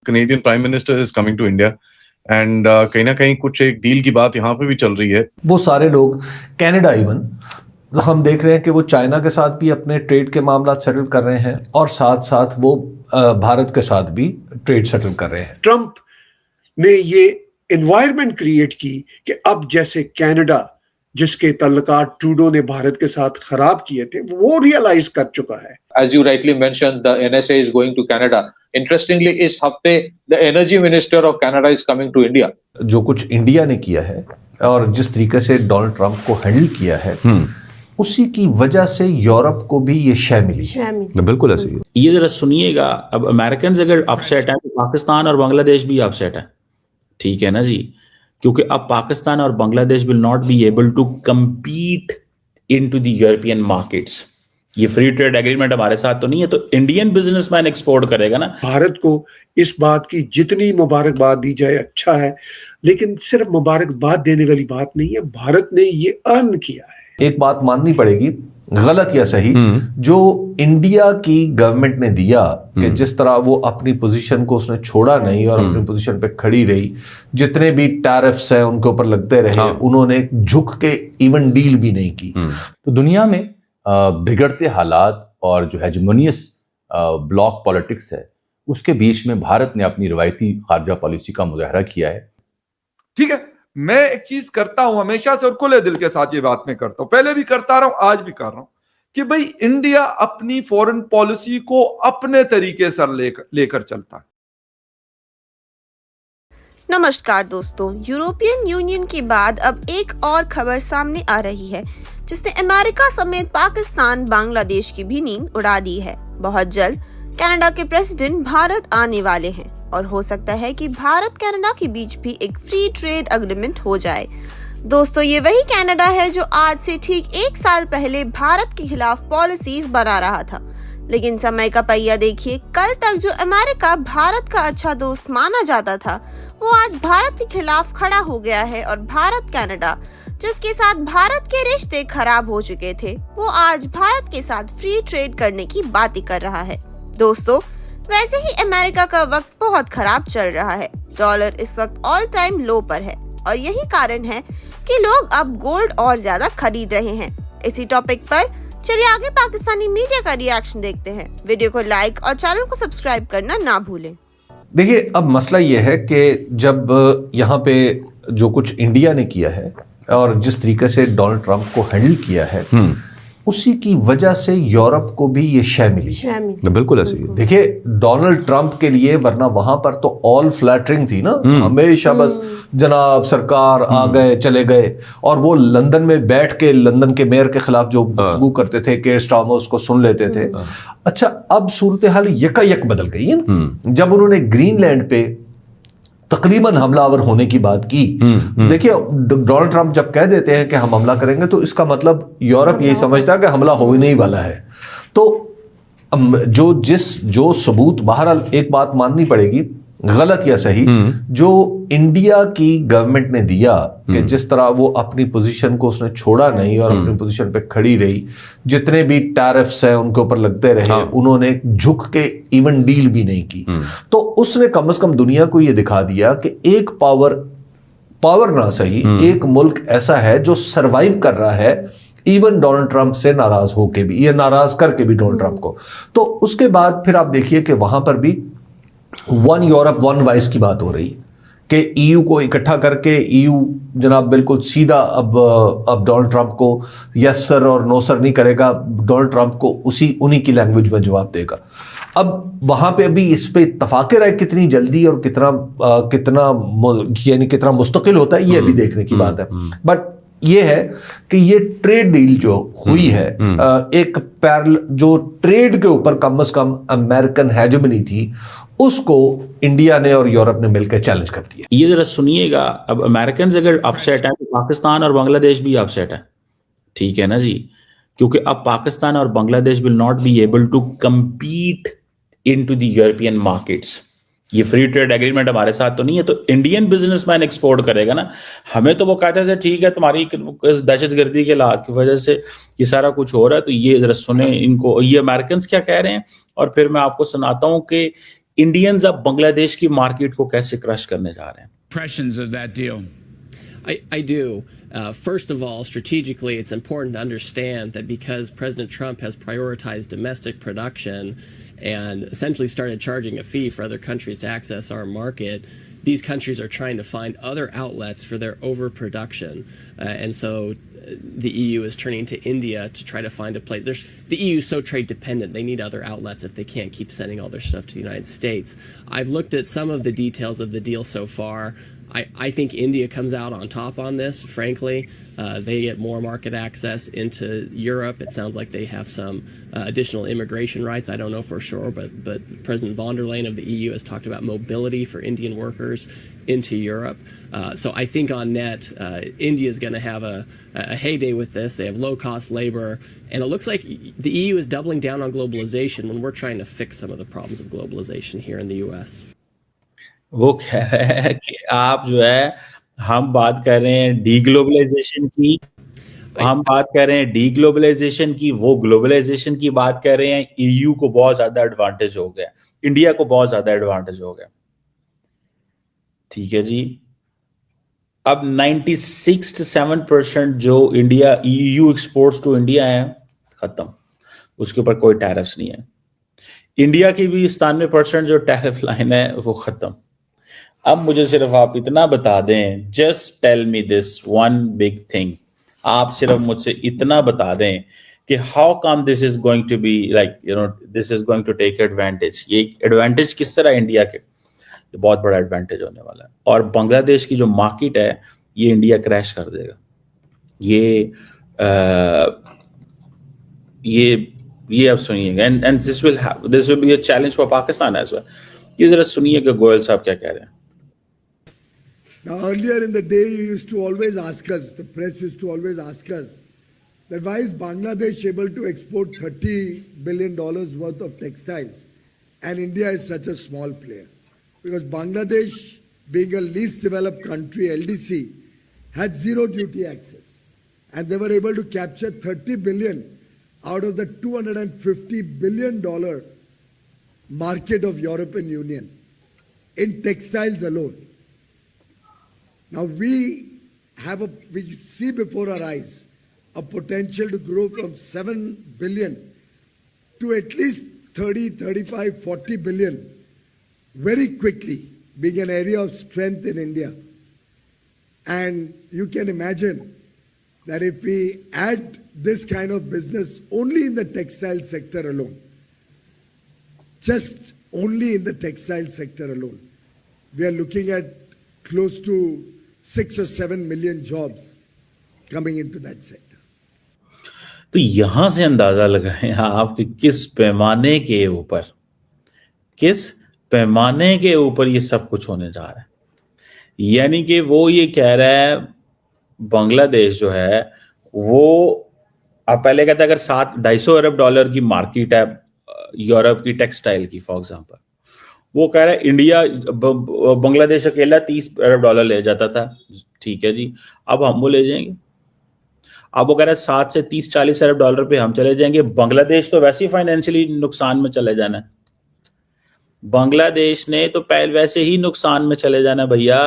Canadian Prime Minister is coming to India and कहीं ना कहीं कुछ एक डील की बात यहाँ पे भी चल रही है. वो सारे लोग कनाडा इवन हम देख रहे हैं कि वो चाइना के साथ भी अपने ट्रेड के मामला सेटल कर रहे हैं और साथ साथ वो भारत के साथ भी ट्रेड सेटल कर रहे हैं. ट्रंप ने ये एनवायरनमेंट क्रिएट की कि अब जैसे कनाडा जिसके तल्लुकात ट्रूडो ने भारत के साथ खराब किए थे वो रियलाइज कर चुका है. As you rightly mentioned, the NSA is going to Canada. Interestingly, इस हफ्ते the Energy Minister of Canada is coming to India. जो कुछ इंडिया ने किया है और जिस तरीके से डोनाल्ड ट्रंप को हैंडल किया है उसी की वजह से यूरोप को भी ये शय मिली है. बिल्कुल ऐसे ही. ये जरा सुनिएगा, अब अमेरिकन अगर अपसेट है तो पाकिस्तान और बांग्लादेश भी अपसेट है. ठीक है ना जी, क्योंकि अब पाकिस्तान और Bangladesh will not be able to compete into the European markets. ये फ्री ट्रेड एग्रीमेंट हमारे साथ तो नहीं है, तो इंडियन बिजनेसमैन एक्सपोर्ट करेगा ना. भारत को इस बात की जितनी मुबारकबाद दी जाए अच्छा है, लेकिन सिर्फ मुबारकबाद देने वाली बात नहीं है. भारत ने ये अर्न किया है. एक बात माननी पड़ेगी, गलत या सही, जो इंडिया की गवर्नमेंट ने दिया कि जिस तरह वो अपनी पोजीशन को उसने छोड़ा नहीं और अपनी पोजीशन पे खड़ी रही, जितने भी टैरिफ्स हैं उनके ऊपर लगते रहे, उन्होंने झुक के इवन डील भी नहीं की. तो दुनिया में बिगड़ते हालात और जो हेजेमोनियस ब्लॉक पॉलिटिक्स है उसके बीच में भारत ने अपनी रवायती खारजा पॉलिसी का मुजाहरा किया है. ठीक है, मैं एक चीज करता हूं हमेशा से और खुले दिल के साथ ये बात मैं करता हूं, पहले भी करता रहा हूं, आज भी कर रहा हूं, कि भाई इंडिया अपनी फॉरेन पॉलिसी को अपने तरीके से लेकर चलता है. नमस्कार दोस्तों, यूरोपियन यूनियन के बाद अब एक और खबर सामने आ रही है जिसने अमेरिका समेत पाकिस्तान, बांग्लादेश की भी नींद उड़ा दी है. बहुत जल्द कनाडा के प्रेसिडेंट भारत आने वाले हैं और हो सकता है कि भारत कनाडा के बीच भी एक फ्री ट्रेड एग्रीमेंट हो जाए. दोस्तों, ये वही कनाडा है जो आज से ठीक 1 साल पहले भारत के खिलाफ पॉलिसीज बना रहा था. लेकिन समय का पहिया देखिए, कल तक जो अमेरिका भारत का अच्छा दोस्त माना जाता था वो आज भारत के खिलाफ खड़ा हो गया है और भारत कनाडा जिसके साथ भारत के रिश्ते खराब हो चुके थे वो आज भारत के साथ फ्री ट्रेड करने की बातें कर रहा है. दोस्तों, वैसे ही अमेरिका का वक्त बहुत खराब चल रहा है. डॉलर इस वक्त ऑल टाइम लो पर है और यही कारण है कि लोग अब गोल्ड और ज्यादा खरीद रहे हैं. इसी टॉपिक पर चलिए आगे पाकिस्तानी मीडिया का रिएक्शन देखते हैं. वीडियो को लाइक और चैनल को सब्सक्राइब करना ना भूलें. देखिए, अब मसला ये है कि जब यहाँ पे जो कुछ इंडिया ने किया है और जिस तरीके से डोनाल्ड ट्रंप को हैंडल किया है उसी की वजह से यूरोप को भी ये शय मिली है. बिल्कुल ऐसे ही. देखिए, डोनाल्ड ट्रंप के लिए, वरना वहां पर तो ऑल फ्लैटरिंग थी ना, हमेशा बस जनाब सरकार आ गए चले गए, और वो लंदन में बैठ के लंदन के मेयर के खिलाफ जो गुफ्तगू करते थे, केयर स्टार्मर उसको सुन लेते थे. अच्छा, अब सूरत हाल यकायक बदल गई है ना. जब उन्होंने ग्रीनलैंड पे तकरीबन हमलावर होने की बात की, देखिए डोनाल्ड ट्रंप जब कह देते हैं कि हम हमला करेंगे तो इसका मतलब यूरोप यही समझता है कि हमला हो ही नहीं वाला है. तो जो सबूत, बहरहाल एक बात माननी पड़ेगी, गलत या सही, जो इंडिया की गवर्नमेंट ने दिया कि जिस तरह वो अपनी पोजीशन को उसने छोड़ा नहीं और अपनी पोजीशन पे खड़ी रही, जितने भी टैरिफ्स हैं उनके ऊपर लगते रहे, उन्होंने झुक के इवन डील भी नहीं की. तो उसने कम से कम दुनिया को ये दिखा दिया कि एक पावर ना सही, एक मुल्क ऐसा है जो सरवाइव कर रहा है इवन डोनाल्ड ट्रंप से नाराज होके भी, या नाराज करके भी डोनाल्ड ट्रंप को. तो उसके बाद फिर आप देखिए कि वहां पर भी वन यूरोप वन वॉइस की बात हो रही कि ईयू को इकट्ठा करके ईयू जनाब बिल्कुल सीधा अब डोनाल्ड ट्रंप को यस सर और नो सर नहीं करेगा, डोनाल्ड ट्रंप को उन्हीं की लैंग्वेज में जवाब देगा. अब वहां पे अभी इस पे इत्तफाक राय कितनी जल्दी और कितना मुस्तकिल होता है, ये अभी देखने की बात है. बट ये है कि ये ट्रेड डील जो हुई है, एक पैरेलल जो ट्रेड के ऊपर कम से कम अमेरिकन हेजेमनी थी, उसको इंडिया ने और यूरोप ने मिलकर चैलेंज कर दिया. ये जरा सुनिएगा, अब अमेरिकन अगर अपसेट है तो पाकिस्तान और बांग्लादेश भी अपसेट है. ठीक है ना जी, क्योंकि अब पाकिस्तान और Bangladesh will not be able to compete into the European markets. ये फ्री ट्रेड एग्रीमेंट हमारे साथ तो नहीं है, तो इंडियन बिजनेसमैन एक्सपोर्ट करेगा ना. हमें तो वो कहते थे ठीक है तुम्हारी दहशतगर्दी के हालात की वजह से ये सारा कुछ हो रहा है. तो ये जरा सुने इनको, ये अमेरिकन क्या कह रहे हैं, और फिर मैं आपको सुनाता हूं कि इंडियंस अब बांग्लादेश की मार्केट को कैसे क्रश करने जा रहे हैं? Impressions of that deal? I do. First of all, strategically, it's important to understand that because President Trump has prioritized domestic production and essentially started charging a fee for other countries to access our market, these countries are trying to find other outlets for their overproduction. And so the EU is turning to India to try to find a place. The EU is so trade dependent, they need other outlets if they can't keep sending all their stuff to the United States. I've looked at some of the details of the deal so far. I think India comes out on top on this, frankly. They get more market access into Europe. It sounds like they have some additional immigration rights. I don't know for sure, but President von der Leyen of the EU has talked about mobility for Indian workers into Europe. So I think on net, India is going to have a heyday with this. They have low-cost labor. And it looks like the EU is doubling down on globalization when we're trying to fix some of the problems of globalization here in the US. वो कह रहे हैं कि आप जो है, हम बात कर रहे हैं डीग्लोबलाइजेशन की, हम बात कर रहे हैं डीग्लोबलाइजेशन की, वो ग्लोबलाइजेशन की बात कर रहे हैं. ईयू को बहुत ज्यादा एडवांटेज हो गया, इंडिया को बहुत ज्यादा एडवांटेज हो गया. ठीक है जी. अब 96% जो India EU exports to India है, खत्म. उसके ऊपर कोई टैरिफ्स नहीं है. इंडिया की भी 97% जो टैरिफ लाइन है वो खत्म. अब मुझे सिर्फ आप इतना बता दें, just tell me this one big thing. आप सिर्फ मुझसे इतना बता दें कि how come this is going to be like, you know, this is going to take advantage. ये एडवांटेज किस तरह इंडिया के, ये बहुत बड़ा एडवांटेज होने वाला है. और बांग्लादेश की जो मार्केट है, ये इंडिया क्रैश कर देगा. ये अब सुनिएगा. And this will be a challenge for Pakistan as well. ये जरा सुनिए कि गोयल साहब क्या कह रहे हैं. Now, earlier in the day, you used to always ask us, the press used to always ask us, that why is Bangladesh able to export $30 billion worth of textiles and India is such a small player? Because Bangladesh, being a least developed country, LDC, had zero duty access. And they were able to capture $30 billion out of the $250 billion market of European Union in textiles alone. Now we see before our eyes a potential to grow from 7 billion to at least 30, 35, 40 billion very quickly, being an area of strength in India. And you can imagine that if we add this kind of business only in the textile sector alone, just only in the textile sector alone, we are looking at close to 6 or 7 million jobs coming into that sector. तो यहां से अंदाजा लगाएं आप कि किस पैमाने के ऊपर ये सब कुछ होने जा रहा है. यानी कि वो ये कह रहा है, बांग्लादेश जो है वो, आप पहले कहते अगर $250 अरब की मार्केट है यूरोप की टेक्सटाइल की, फॉर एग्जांपल, वो कह रहा है इंडिया, बांग्लादेश अकेला $30 अरब ले जाता था. ठीक है जी, अब हम वो ले जाएंगे. अब वो कह रहा है 7 से 30-40 अरब डॉलर पे हम चले जाएंगे. बांग्लादेश तो वैसे ही फाइनेंशियली नुकसान में चले जाना है. बांग्लादेश ने तो पहले वैसे ही नुकसान में चले जाना भैया.